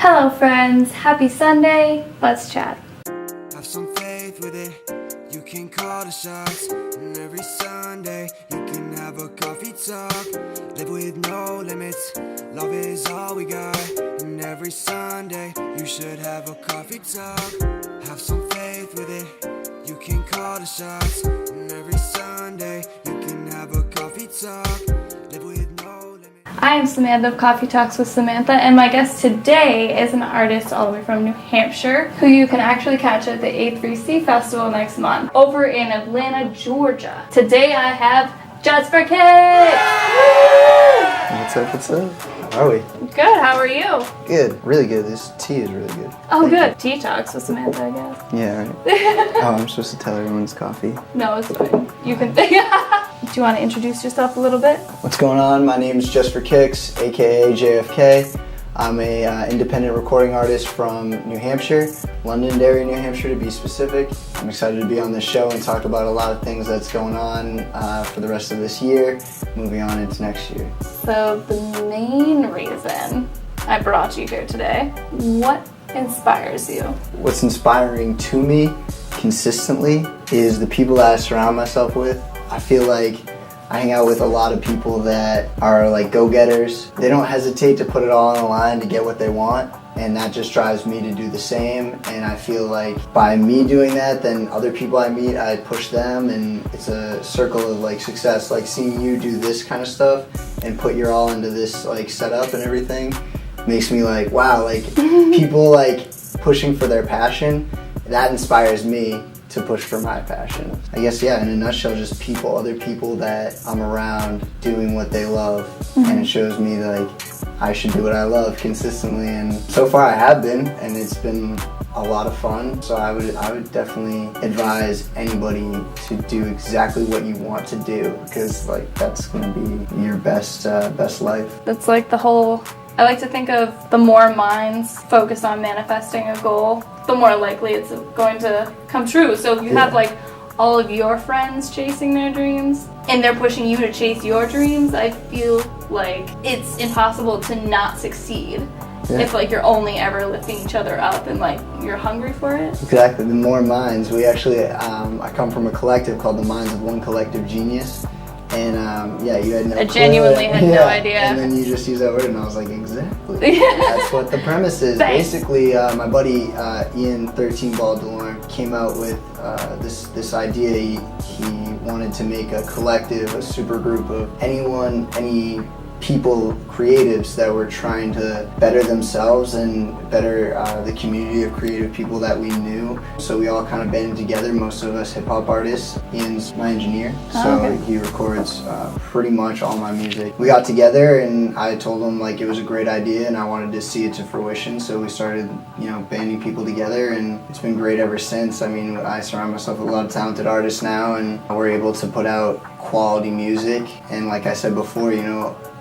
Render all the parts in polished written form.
Hello friends, happy Sunday, let's chat. Have some faith with it, you can call the shots. And every Sunday, you can have a coffee talk. Live with no limits, love is all we got. And every Sunday, you should have a coffee talk. Have some faith with it, you can call the shots. And every Sunday, you can have a coffee talk. Live with no limits. I am Samantha of Coffee Talks with Samantha, and my guest today is an artist all the way from New Hampshire who you can actually catch at the A3C Festival next month over in Atlanta, Georgia. Today I have Jasper Kick! What's up? How are we? Good, how are you? Good, really good. This tea is really good. Oh, good. Tea Talks with Samantha, I guess. Yeah, right. Oh, I'm supposed to tell everyone it's coffee. No, it's fine. You can. Do you want to introduce yourself a little bit? What's going on? My name is Jasper Kicks, aka JFK. I'm a independent recording artist from New Hampshire, Londonderry, New Hampshire to be specific. I'm excited to be on this show and talk about a lot of things that's going on for the rest of this year, moving on into next year. So the main reason I brought you here today, what inspires you? What's inspiring to me consistently is the people that I surround myself with. I feel like I hang out with a lot of people that are like go-getters. They don't hesitate to put it all on the line to get what they want, and that just drives me to do the same. And I feel like by me doing that, then other people I meet, I push them, and it's a circle of like success. Like seeing you do this kind of stuff and put your all into this like setup and everything makes me like, wow, like people like pushing for their passion, that inspires me to push for my passion. I guess, yeah, in a nutshell, just people, other people that I'm around doing what they love. And it shows me that like, I should do what I love consistently, and so far I have been, and it's been a lot of fun. So I would definitely advise anybody to do exactly what you want to do, because like that's gonna be your best life. That's like the whole, I like to think of the more minds focused on manifesting a goal, the more likely it's going to come true. So if you have like all of your friends chasing their dreams and they're pushing you to chase your dreams, I feel like it's impossible to not succeed if like you're only ever lifting each other up and like you're hungry for it. Exactly, the more minds. We actually, I come from a collective called the Minds of One Collective Genius. And yeah, you had no clue. I genuinely had no idea. And then you just used that word, and I was like, exactly. That's what the premise is. Thanks. Basically, my buddy Ian 13 Ball DeLorme came out with this idea. He wanted to make a collective, a super group of any people, creatives that were trying to better themselves and better the community of creative people that we knew. So we all kind of banded together, most of us hip-hop artists. Ian's my engineer, so he records pretty much all my music. We got together and I told him like it was a great idea and I wanted to see it to fruition, so we started, banding people together, and it's been great ever since. I mean, I surround myself with a lot of talented artists now, and we're able to put out quality music, and like I said before,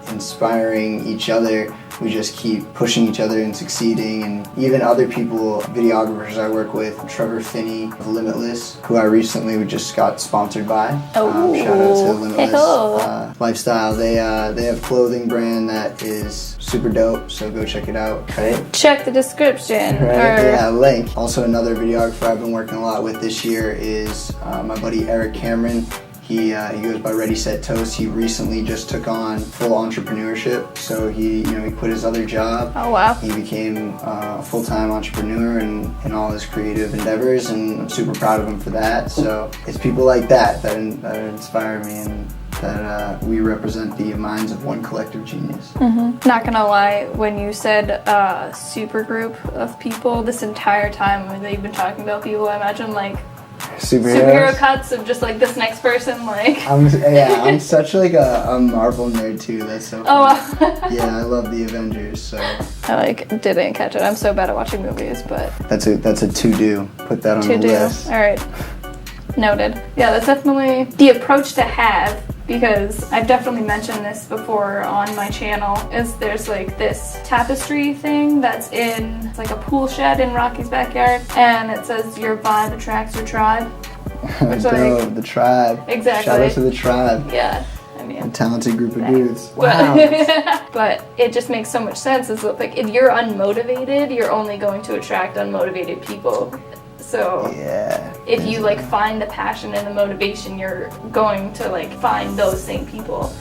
inspiring each other. We just keep pushing each other and succeeding, and even other people, videographers I work with, Trevor Finney of Limitless, who I recently just got sponsored by. Shout out to Limitless Lifestyle. They have clothing brand that is super dope, so go check it out. Right? Check the description. Right? Yeah, link. Also another videographer I've been working a lot with this year is my buddy Eric Cameron. He goes by Ready Set Toast. He recently just took on full entrepreneurship. So he quit his other job. Oh wow. He became a full-time entrepreneur in all his creative endeavors, and I'm super proud of him for that. So it's people like that inspire me, and that we represent the minds of one collective genius. Not gonna lie, when you said super group of people, this entire time that you've been talking about people, I imagine like superhero cuts of just like this next person, like. I'm such like a Marvel nerd too. That's so funny. Oh wow. Yeah, I love the Avengers. So I didn't catch it. I'm so bad at watching movies, but that's a to-do. Put that on the list. All right, noted. Yeah, that's definitely the approach to have, because I've definitely mentioned this before on my channel, is there's like this tapestry thing that's it's like a pool shed in Rocky's backyard, and it says your vibe attracts your tribe. The tribe. Exactly. Shout out to the tribe. Yeah. opinion. A talented group of Thanks. dudes. Wow. But it just makes so much sense. It's like if you're unmotivated, you're only going to attract unmotivated people. So Yeah. if you like find the passion and the motivation, you're going to like find those same people.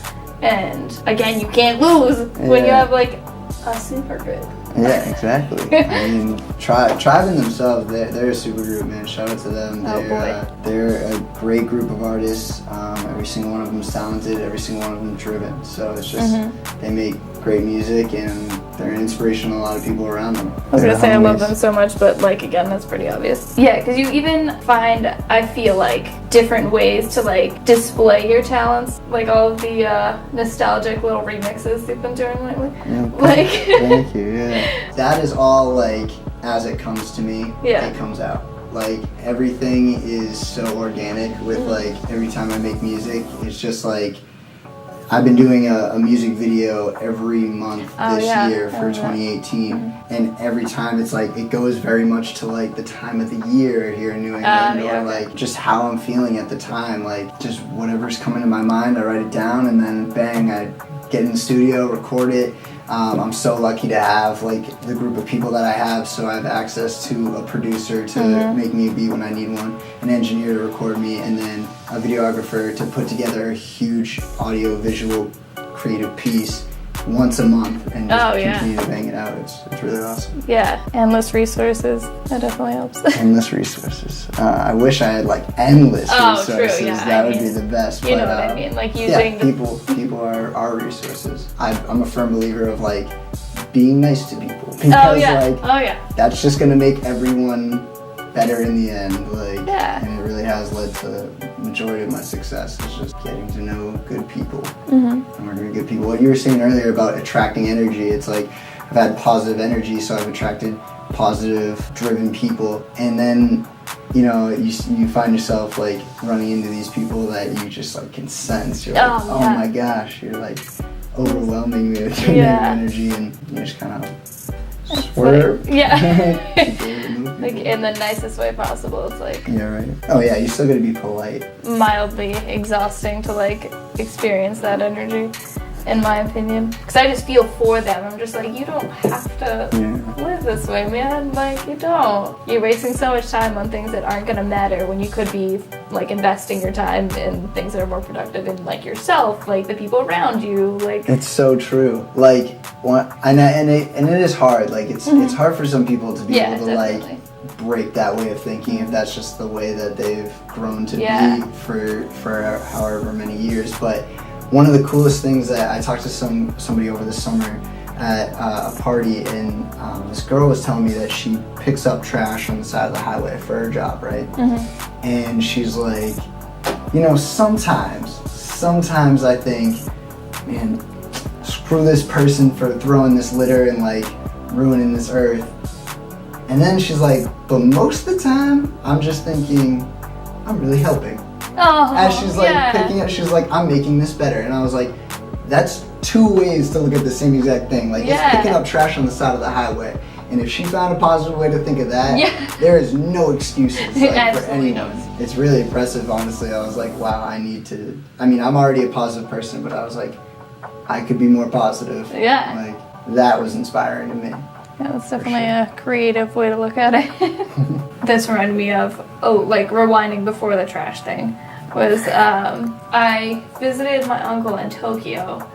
And again, you can't lose when you Yeah. have like a super group. Yeah, exactly. I mean, Tribe in themselves, they're a super group, man. Shout out to them. Oh, They're a great group of artists. Every single one of them is talented. Every single one of them is driven. So it's just they make great music and they're an inspiration to a lot of people around them. I was gonna say I love them so much, but like again, that's pretty obvious. Yeah, because you even find, I feel like, different ways to like display your talents, like all of the nostalgic little remixes you've been doing lately. Yeah. Like, Thank you. Yeah. That is all like as it comes to me. Yeah. It comes out. Like everything is so organic with like every time I make music, it's just like I've been doing a music video every month this year for 2018, and every time it's like it goes very much to like the time of the year here in New England, or like just how I'm feeling at the time, like just whatever's coming to my mind, I write it down, and then bang, I get in the studio, record it. I'm so lucky to have like the group of people that I have, so I have access to a producer to make me a beat when I need one, an engineer to record me, and then a videographer to put together a huge audio visual creative piece once a month and just continue to bang it out. It's really awesome. yeah, endless resources. That definitely helps. Endless resources. I wish I had like endless resources. True, yeah. That would be the best. You know what I mean? Like using people are our resources. I'm a firm believer of like being nice to people because that's just gonna make everyone better in the end. Like, and it really has led to the majority of my success. Is just getting to know good people and working with good people. What you were saying earlier about attracting energy, it's like I've had positive energy, so I've attracted positive, driven people, and then you know you find yourself like running into these people that you just like can sense. You're like, oh my gosh, you're like overwhelming me with your energy, and you just kind of swerve. Like in the nicest way possible. It's like Oh yeah, you still gotta be polite. Mildly exhausting to like experience that energy, in my opinion. Because I just feel for them. I'm just like, you don't have to live this way, man. Like, you don't. You're wasting so much time on things that aren't gonna matter when you could be like investing your time in things that are more productive in like yourself, like the people around you. Like, it's so true. Like, and it is hard. Like, it's hard for some people to be able to like break that way of thinking if that's just the way that they've grown to be for however many years. But one of the coolest things that I talked to somebody over the summer at a party, and this girl was telling me that she picks up trash on the side of the highway for her job, right? And she's like, you know, sometimes I think, man, screw this person for throwing this litter and like ruining this earth. And then she's like, but most of the time, I'm just thinking, I'm really helping. As she's like picking up, she's like, I'm making this better. And I was like, that's two ways to look at the same exact thing. Like, it's picking up trash on the side of the highway. And if she found a positive way to think of that, there is no excuses like, for anyone. It's really impressive, honestly. I was like, wow, I mean, I'm already a positive person, but I was like, I could be more positive. Like, that was inspiring to me. Yeah, that's definitely a creative way to look at it. This reminded me of, like rewinding before the trash thing, was I visited my uncle in Tokyo,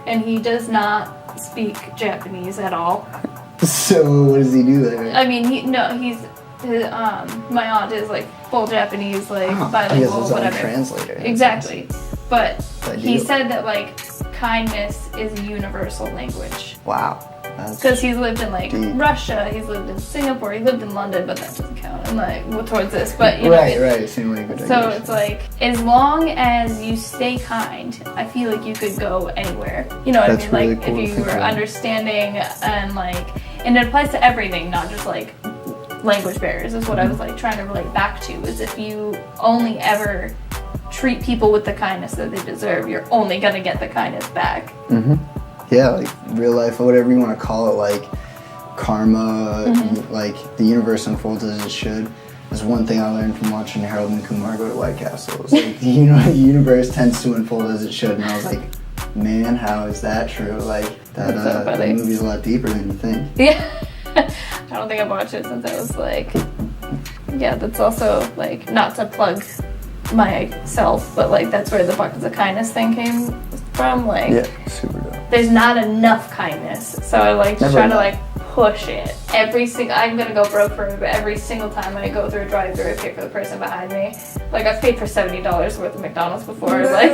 and he does not speak Japanese at all. So what does he do there? I mean, my aunt is like full Japanese, like bilingual, he has his whatever. own translator. Exactly. But he said that like kindness is a universal language. Wow. Because he's lived in like Russia, he's lived in Singapore, he lived in London, but that doesn't count. And like towards this, but you know. Right, same language. So it's like, as long as you stay kind, I feel like you could go anywhere. You know what I mean? Really like cool if you were understanding and like, and it applies to everything, not just like language barriers. Is what I was like trying to relate back to. Is if you only ever treat people with the kindness that they deserve, you're only gonna get the kindness back. Yeah, like real life, or whatever you want to call it, like karma, like the universe unfolds as it should. That's one thing I learned from watching Harold and Kumar go to White Castle. It's like, you know, the universe tends to unfold as it should, and I was like, man, how is that true? Like, that the movie's a lot deeper than you think. Yeah. I don't think I've watched it since I was like, yeah, that's also like, not to plug myself, but like that's where the Buckets of Kindness thing came from. Like, Yeah, super dope. there's not enough kindness, so I like to Never try to enough. like push it. I'm gonna go broke for it, but every single time I go through a drive-thru, I pay for the person behind me. Like, I've paid for $70 worth of McDonald's before. No. Like,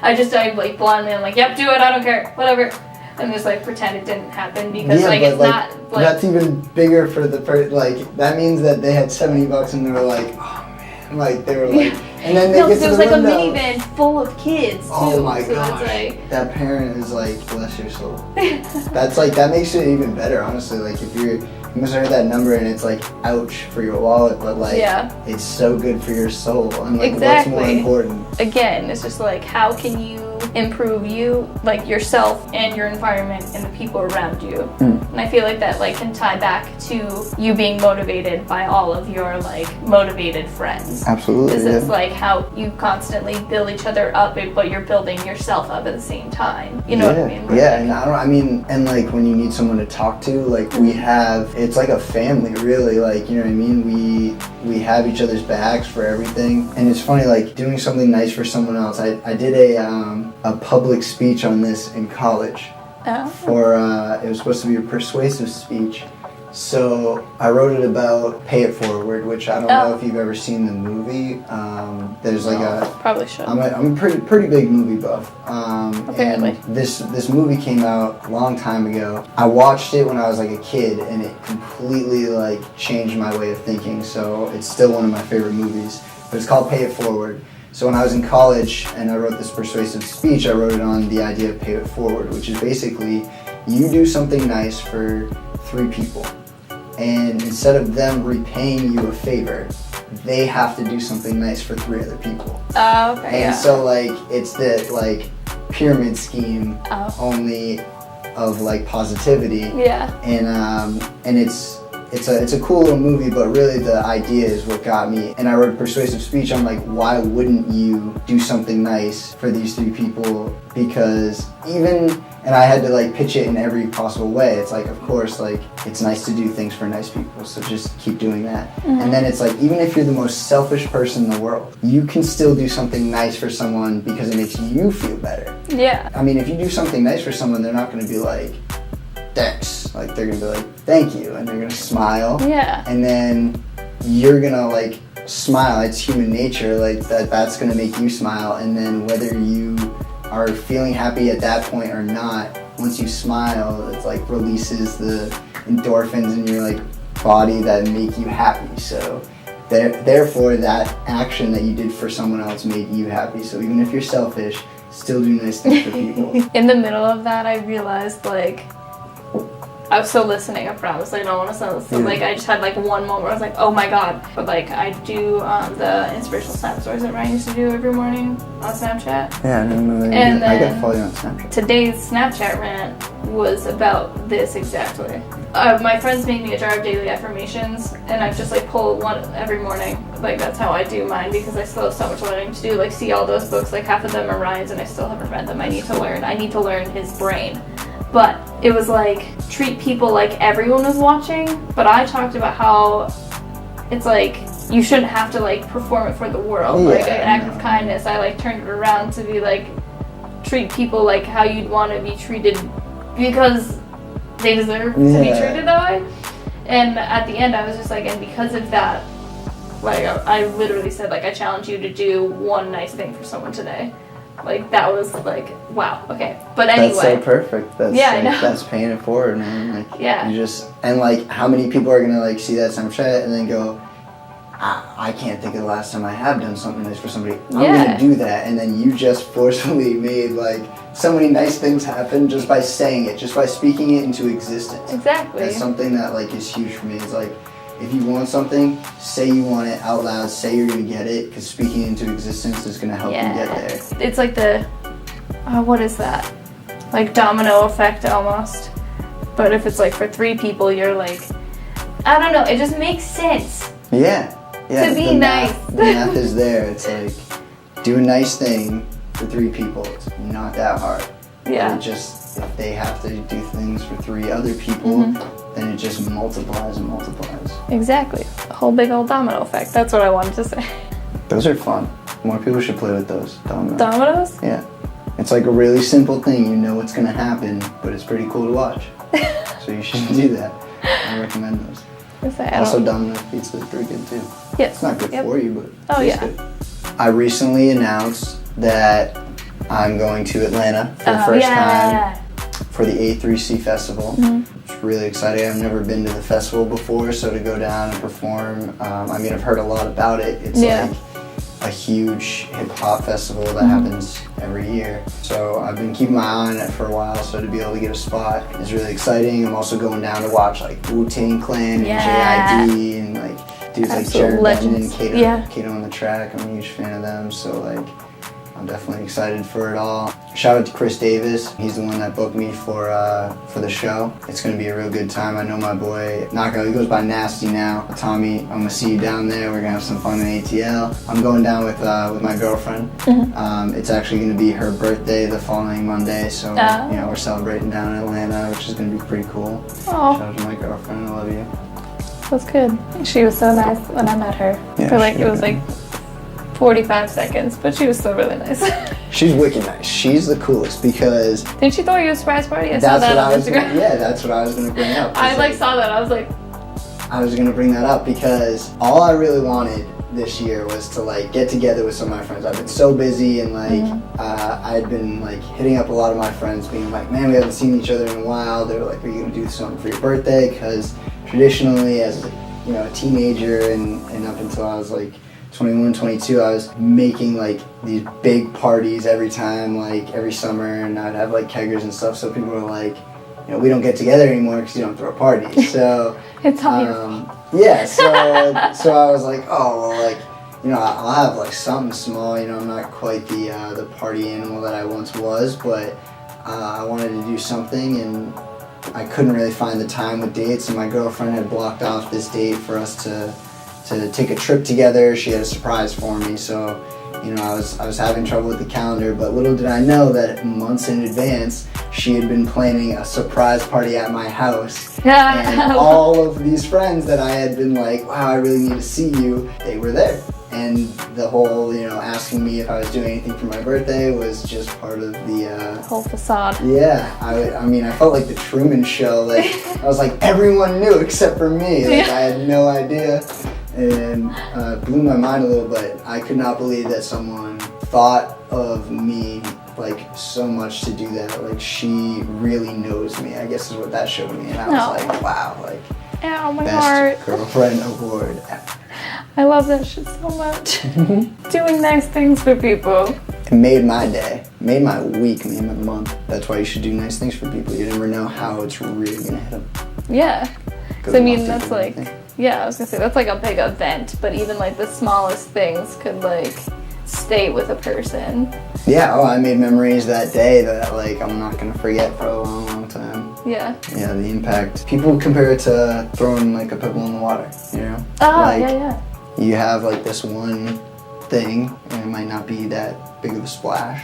I like blindly, I'm like, yep, do it, I don't care, whatever. And just like pretend it didn't happen because like but, it's not like that's even bigger for the like that means that they had $70 and they were like, oh man, like they were like, and then they no, get because to it was the like window. a minivan full of kids too. Oh my so gosh, it's like, that parent is like, bless your soul. That's like, that makes it even better, honestly. Like, if you must have heard that number and it's like, ouch for your wallet, but like, yeah. it's so good for your soul. And like, Exactly. what's more important? Again, it's just like, how can you improve you, like yourself and your environment and the people around you? And I feel like that like can tie back to you being motivated by all of your like motivated friends. Absolutely. Because it's like how you constantly build each other up, but you're building yourself up at the same time. You know what I mean? Yeah, and I mean, and like when you need someone to talk to, like we have, it's like a family, really. Like, you know what I mean? We have each other's backs for everything, and it's funny, like doing something nice for someone else. I did a public speech on this in college. Oh. For it was supposed to be a persuasive speech. So I wrote it about Pay It Forward, which I don't know if you've ever seen the movie. There's like probably should. I'm a pretty big movie buff. Apparently. And this movie came out a long time ago. I watched it when I was like a kid, and it completely like changed my way of thinking. So it's still one of my favorite movies. But it's called Pay It Forward. So when I was in college and I wrote this persuasive speech, I wrote it on the idea of Pay It Forward, which is basically you do something nice for 3 people, and instead of them repaying you a favor, they have to do something nice for 3 other people. Oh, okay. And Yeah. so like it's the like pyramid scheme only of like positivity. Yeah. And it's a cool little movie, but really the idea is what got me. And I wrote a persuasive speech. I'm like, why wouldn't you do something nice for these 3 people? Because and I had to like pitch it in every possible way. It's like, of course, like it's nice to do things for nice people, so just keep doing that. And then it's like, even if you're the most selfish person in the world, you can still do something nice for someone because it makes you feel better. Yeah. I mean, if you do something nice for someone, they're not going to be like, thanks. Like, they're going to be like, thank you. And they're going to smile. Yeah. And then you're going to like smile. It's human nature. Like, that's going to make you smile. And then whether you are feeling happy at that point or not, once you smile, it's like releases the endorphins in your like body that make you happy. So therefore that action that you did for someone else made you happy. So even if you're selfish, still do nice things for people. In the middle of that, I realized like I was still listening, I promise. I don't want to sound so like I just had like one moment where I was like, oh my god. But like I do the inspirational snap stories that Ryan used to do every morning on Snapchat. Yeah, I didn't know that. And I then gotta follow you on Snapchat. Today's Snapchat rant was about this exactly. My friends made me a jar of daily affirmations, and I just like pull one every morning. Like that's how I do mine because I still have so much learning to do. Like see all those books, like half of them are Ryan's, and I still haven't read them. I need to learn his brain. But it was like, treat people like everyone was watching, but I talked about how it's like, you shouldn't have to like perform it for the world. Yeah, like an act of kindness, I like turned it around to be like, treat people like how you'd want to be treated because they deserve to be treated that way. And at the end I was just like, and because of that, like I literally said like, I challenge you to do one nice thing for someone today. Like that was like, wow, okay. But anyway. That's so perfect. That's yeah, like, I know. That's paying it forward, man. Like yeah. you just, and like how many people are gonna like see that Snapchat and then go, I can't think of the last time I have done something nice for somebody. I'm gonna do that, and then you just forcefully made like so many nice things happen just by saying it, just by speaking it into existence. Exactly. That's something that like is huge for me. It's like, if you want something, say you want it out loud, say you're gonna get it, because speaking it into existence is gonna help you get there. It's like the, what is that? Like domino effect almost. But if it's like for 3 people, you're like, I don't know, it just makes sense. Yeah. Yeah, to be the nice. The math is there. It's like, do a nice thing for 3 people. It's not that hard. Yeah. But it just, if they have to do things for 3 other people, then it just multiplies and multiplies. Exactly. A whole big old domino effect. That's what I wanted to say. Those are fun. More people should play with those dominoes. Dominoes? Yeah. It's like a really simple thing. You know what's going to happen, but it's pretty cool to watch. So you should do that. I recommend those. Also, Domino's pizza is pretty good too. Yes. It's not good for you, but it's good. I recently announced that I'm going to Atlanta for the first time for the A3C Festival. It's really exciting. I've never been to the festival before, so to go down and perform, I mean, I've heard a lot about it. It's like a huge hip-hop festival that happens every year. So I've been keeping my eye on it for a while, so to be able to get a spot is really exciting. I'm also going down to watch like Wu-Tang Clan and J.I.D. and like dudes like Jared Benton and Kato on the track. I'm a huge fan of them, so like I'm definitely excited for it all. Shout out to Chris Davis. He's the one that booked me for the show. It's gonna be a real good time. I know my boy Knockout, he goes by Nasty now. Tommy, I'm gonna see you down there. We're gonna have some fun in ATL. I'm going down with my girlfriend. It's actually gonna be her birthday the following Monday, so you know, we're celebrating down in Atlanta, which is gonna be pretty cool. Shout out to my girlfriend, I love you. That's good. She was so nice when I met her. For like, it was like 45 seconds, but she was still really nice. She's wicked nice. She's the coolest because... Didn't she throw you a surprise party? I saw that on Instagram. That's what I was going to bring up. I like saw that. I was like... I was going to bring that up because all I really wanted this year was to like get together with some of my friends. I've been so busy and like I had been like hitting up a lot of my friends being like, man, we haven't seen each other in a while. They were like, are you going to do something for your birthday? Because traditionally as you know, a teenager and up until I was like 21, 22, I was making like these big parties every time, like every summer, and I'd have like keggers and stuff, so people were like, you know, we don't get together anymore because you don't throw parties. So it's all your fault. Yeah, so I was like, oh, well, like, you know, I'll have like something small, you know, I'm not quite the party animal that I once was, but I wanted to do something, and I couldn't really find the time with dates, and my girlfriend had blocked off this date for us to take a trip together. She had a surprise for me, so you know, I was having trouble with the calendar, but little did I know that months in advance she had been planning a surprise party at my house. And all of these friends that I had been like, wow, I really need to see you, they were there. And the whole, you know, asking me if I was doing anything for my birthday was just part of the whole facade. Yeah, I mean, I felt like the Truman Show. Like I was like, everyone knew except for me. Like I had no idea. And blew my mind a little bit. I could not believe that someone thought of me like so much to do that. Like she really knows me, I guess is what that showed me. And I was like, wow, like ow, my best heart. girlfriend award ever. I love that shit so much. Doing nice things for people. It made my day, made my week, made my month. That's why you should do nice things for people. You never know how it's really gonna hit them. Yeah. So I mean, that's like, yeah, I was gonna say, that's like a big event, but even like the smallest things could like stay with a person. Yeah, oh, I made memories that day that like I'm not gonna forget for a long, long time. Yeah. Yeah, the impact. People compare it to throwing like a pebble in the water, you know? Oh, like, yeah. You have like this one thing, and it might not be that big of a splash,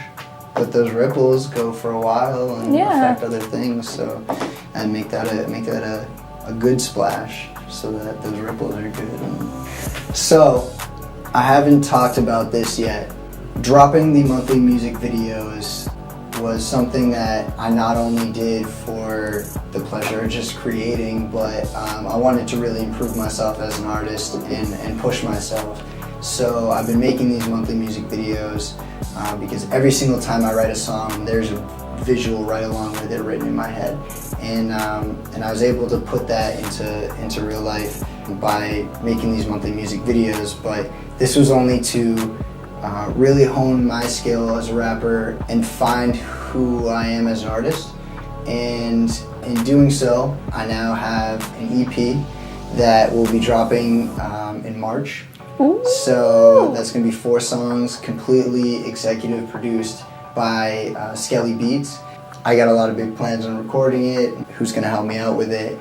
but those ripples go for a while and affect other things, so and make that a good splash, so that those ripples are good. So I haven't talked about this yet. Dropping the monthly music videos was something that I not only did for the pleasure of just creating, but I wanted to really improve myself as an artist and push myself. So I've been making these monthly music videos because every single time I write a song, there's a visual right along with it written in my head. And I was able to put that into real life by making these monthly music videos, but this was only to really hone my skill as a rapper and find who I am as an artist. And in doing so, I now have an EP that will be dropping in March. Ooh. So that's going to be 4 songs, completely executive produced by Skelly Beats. I got a lot of big plans on recording it, who's going to help me out with it.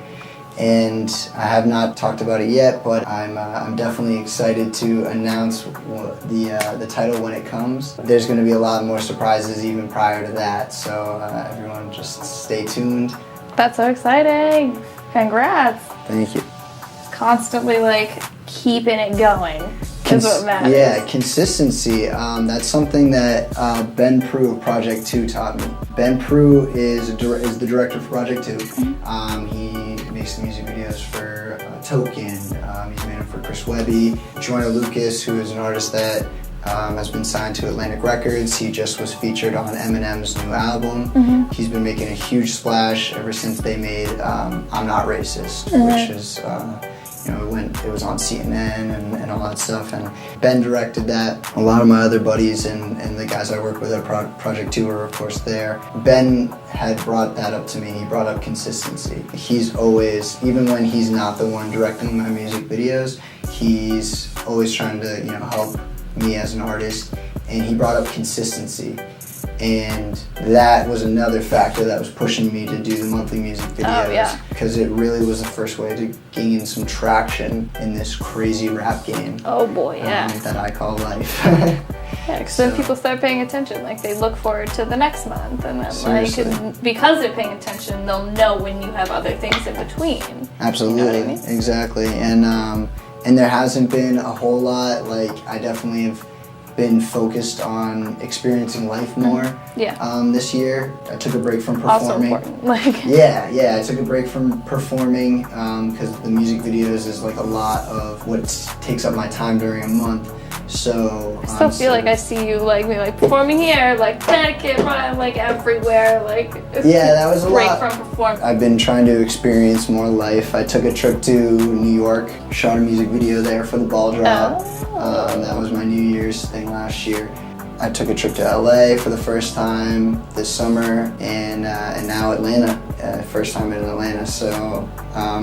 and I have not talked about it yet, but I'm definitely excited to announce the title when it comes. There's going to be a lot more surprises even prior to that, so everyone just stay tuned. That's so exciting. Congrats. Thank you. Constantly like keeping it going is what matters. Yeah, consistency. That's something that Ben Prue of Project 2 taught me. Ben Prue is the director of Project 2. He makes the music videos for Token. He's made them for Chris Webby. Joyner Lucas, who is an artist that has been signed to Atlantic Records. He just was featured on Eminem's new album. He's been making a huge splash ever since they made I'm Not Racist, which is, it was on CNN and all that stuff. And Ben directed that. A lot of my other buddies and the guys I work with at Project 2 are of course there. Ben had brought that up to me. He brought up consistency. He's always, even when he's not the one directing my music videos, he's always trying to help me as an artist, and he brought up consistency, and that was another factor that was pushing me to do the monthly music videos, because it really was the first way to gain some traction in this crazy rap game. Oh boy, yeah. That I call life. Yeah, because then people start paying attention. Like they look forward to the next month, and then because they're paying attention, they'll know when you have other things in between. Absolutely, you know what I mean? Exactly, and there hasn't been a whole lot. Like I definitely have been focused on experiencing life more. This year, I took a break from performing. Also important. Yeah, I took a break from performing because the music videos is like a lot of what takes up my time during a month. So I still feel like I see you like performing here, like Connecticut, like everywhere, like that was a break lot. from performing. I've been trying to experience more life. I took a trip to New York, shot a music video there for the ball drop. That was my New Year's thing last year. I took a trip to LA for the first time this summer, and now Atlanta, first time in Atlanta. So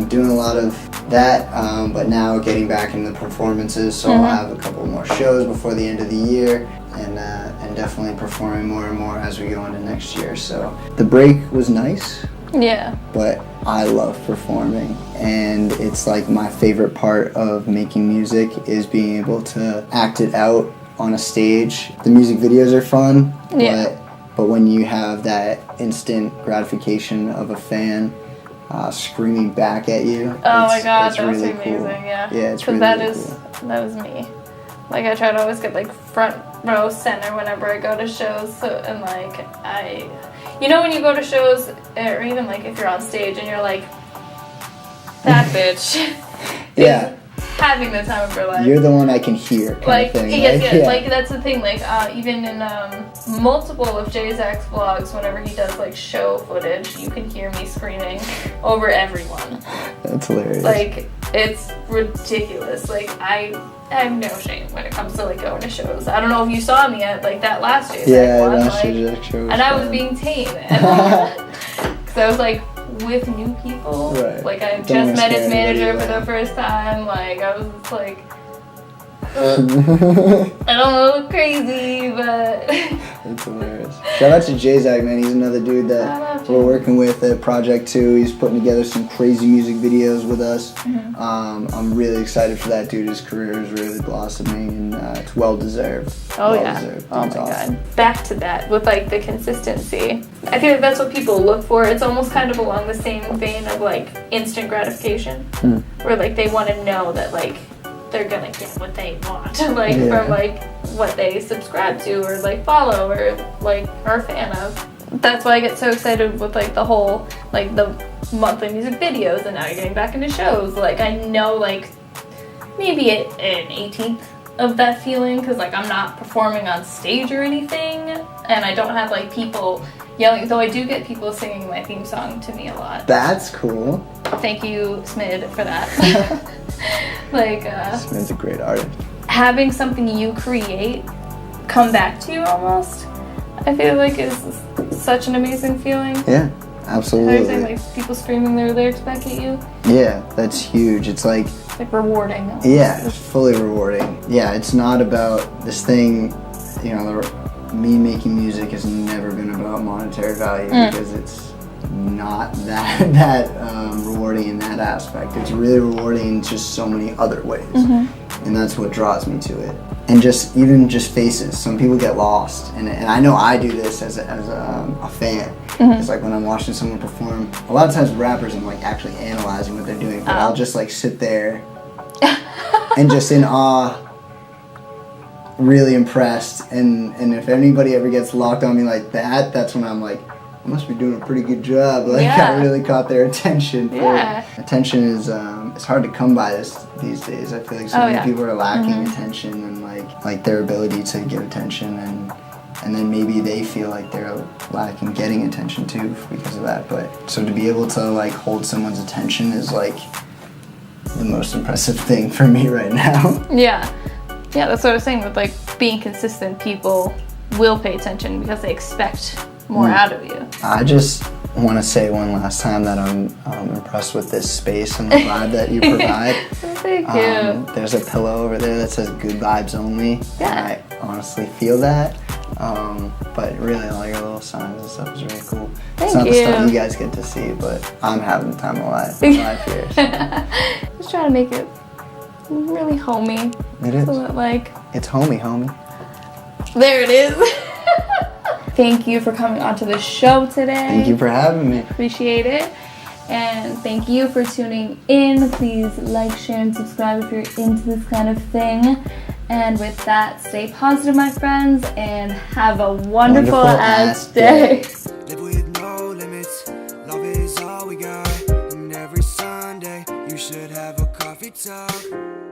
doing a lot of that, but now getting back into the performances. So I'll have a couple more shows before the end of the year, and definitely performing more and more as we go into next year. So the break was nice. Yeah. But I love performing, and it's like my favorite part of making music is being able to act it out on a stage. The music videos are fun, but when you have that instant gratification of a fan screaming back at you, oh my god, it's that was really amazing. cool. Yeah, it's really cool. That was me. Like I try to always get like front row center whenever I go to shows. So and like when you go to shows, or even like if you're on stage and you're like, that bitch. Yeah. Having the time of her life. You're the one I can hear, kind of thing. Yes, like that's the thing. Like even in multiple of J-Zach's vlogs, whenever he does like show footage, you can hear me screaming over everyone. That's hilarious. Like it's ridiculous. Like I have no shame when it comes to like going to shows. I don't know if you saw me at like that last J-Zach one, last J-Zach show was and I was being tame, because I was like with new people. Right. Like I just met his manager for the first time. Like I was just like, I don't know, crazy, but that's hilarious. Shout out to J-Zach, man. He's another dude that we're working with at Project 2. He's putting together some crazy music videos with us. I'm really excited for that dude. His career is really blossoming, and it's well deserved. Oh well yeah. Deserved. Oh It's my awesome. god. Back to that with like the consistency. I feel like that's what people look for. It's almost kind of along the same vein of like instant gratification, where like they want to know that like they're gonna get what they want, like from like what they subscribe to or like follow or like are a fan of. That's why I get so excited with like the whole like the monthly music videos, and now you're getting back into shows. Like I know like maybe an 18th of that feeling, because like I'm not performing on stage or anything, and I don't have like people yelling, though I do get people singing my theme song to me a lot. That's cool. Thank you, Smid, for that. Like Smid's a great artist. having something you create come back to you almost, I feel like is such an amazing feeling. Yeah, How absolutely. you're saying, like people screaming their lyrics back at you, Yeah, that's huge. It's like, rewarding. yeah, it's fully rewarding. Yeah, it's not about this thing, me making music has never been about monetary value, because it's not that rewarding in that aspect. It's really rewarding in just so many other ways, and that's what draws me to it. And even just faces. Some people get lost, and I know I do this as a fan. It's like when I'm watching someone perform. A lot of times rappers, I'm like actually analyzing what they're doing, but I'll just like sit there and just in awe, really impressed. And if anybody ever gets locked on me like that, that's when I'm like, I must be doing a pretty good job. Like I really caught their attention. Attention is it's hard to come by these days. I feel like so many people are lacking attention and like their ability to give attention, and then maybe they feel like they're lacking getting attention too because of that. But so to be able to like hold someone's attention is like the most impressive thing for me right now. Yeah, that's what I was saying with like being consistent. People will pay attention because they expect more out of you. I just want to say one last time that I'm impressed with this space and the vibe that you provide. Thank you. There's a pillow over there that says good vibes only. Yeah. And I honestly feel that. But really all your little signs and stuff is really cool. It's not the stuff you guys get to see, but I'm having the time of life here. Just trying to make it really homey. It is. So that, like, it's homey. There it is. Thank you for coming onto the show today. Thank you for having me. Appreciate it. And thank you for tuning in. Please like, share, and subscribe if you're into this kind of thing. And with that, stay positive, my friends, and have a wonderful ass day. Live with no limits. Love is all we got. And every Sunday, you should have a coffee talk.